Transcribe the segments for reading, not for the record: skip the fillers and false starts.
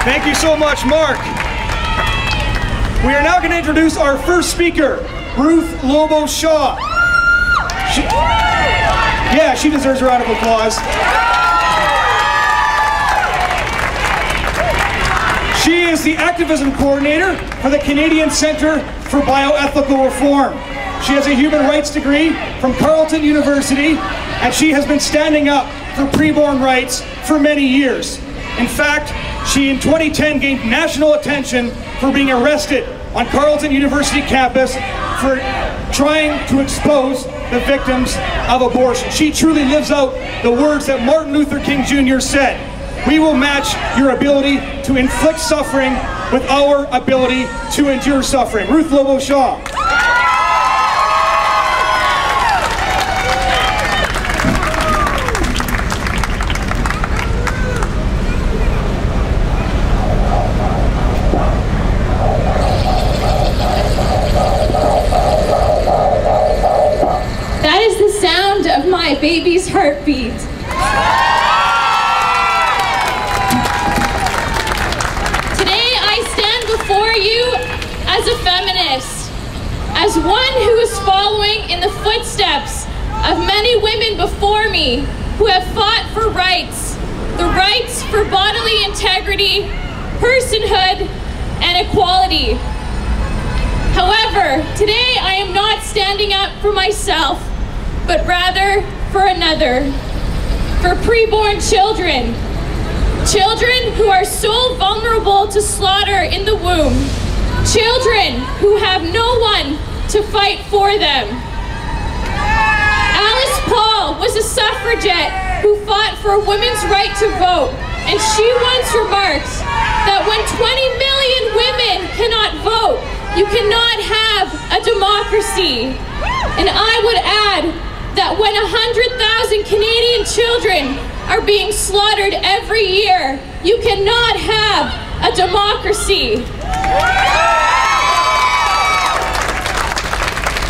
Thank you so much, Mark. We are now going to introduce our first speaker, Ruth Lobo Shaw. She deserves a round of applause. She is the activism coordinator for the Canadian Centre for Bioethical Reform. She has a human rights degree from Carleton University, and she has been standing up for preborn rights for many years. In fact, she in 2010 gained national attention for being arrested on Carleton University campus for trying to expose the victims of abortion. She truly lives out the words that Martin Luther King Jr. said. We will match your ability to inflict suffering with our ability to endure suffering. Ruth Lobo Shaw. That is the sound of my baby's heartbeat. Today I stand before you as a feminist, as one who is following in the footsteps of many women before me who have fought for rights, the rights for bodily integrity, personhood, and equality. However, today I am not standing up for myself, but rather for another, for preborn children. Children who are so vulnerable to slaughter in the womb. Children who have no one to fight for them. Alice Paul was a suffragette who fought for a women's right to vote, and she once remarked that when 20 million women cannot vote, you cannot have a democracy. And I would add that when 100,000 Canadian children are being slaughtered every year, you cannot have a democracy.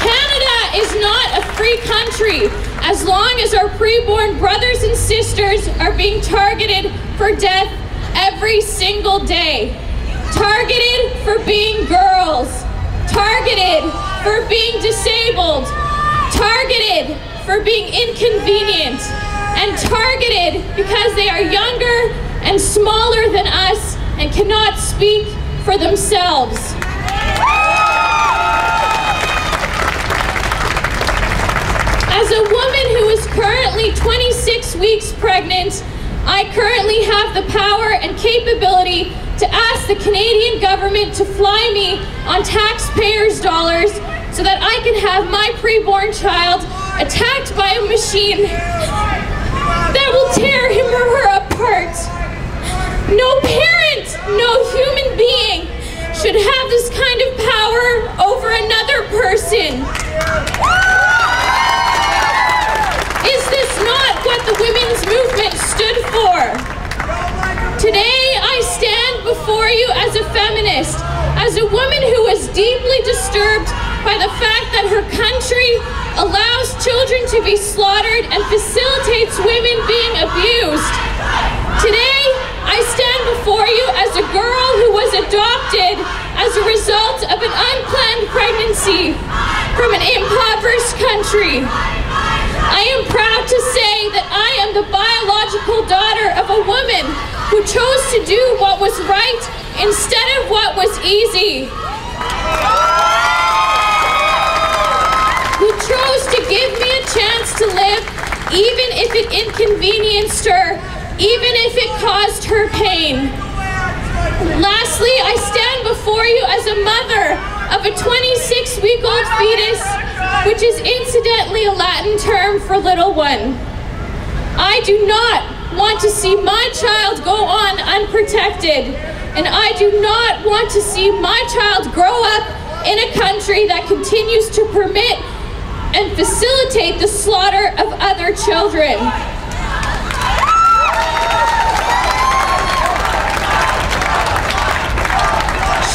Canada is not a free country as long as our preborn brothers and sisters are being targeted for death every single day. Targeted for being girls, targeted for being disabled, targeted for being inconvenient, and targeted because they are younger and smaller than us and cannot speak for themselves. As a woman who is currently 26 weeks pregnant, I currently have the power and capability to ask the Canadian government to fly me on taxpayers' dollars so that I can have my preborn child attacked by a machine that will tear him or her apart. No parent, no human being should have this kind of power over another person. Is this not what the women's movement stood for? Today I stand before you as a feminist, as a woman who is deeply disturbed by the fact that her country allows children to be slaughtered and facilitates women being abused. Today, I stand before you as a girl who was adopted as a result of an unplanned pregnancy from an impoverished country. I am proud to say that I am the biological daughter of a woman who chose to do what was right instead of what was easy. Who chose to give me a chance to live even if it inconvenienced her, even if it caused her pain. Lastly, I stand before you as a mother of a 26-week-old fetus, which is incidentally a Latin term for little one. I do not want to see my child go on unprotected, and I do not want to see my child grow up in a country that continues to permit and facilitate the slaughter of other children.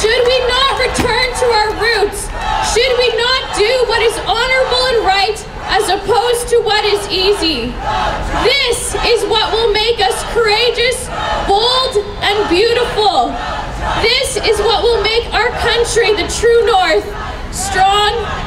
Should we not return to our roots? Should we not do what is honorable and right as opposed to what is easy. This is what will make us courageous, bold, and beautiful. This is what will make our country the true north, strong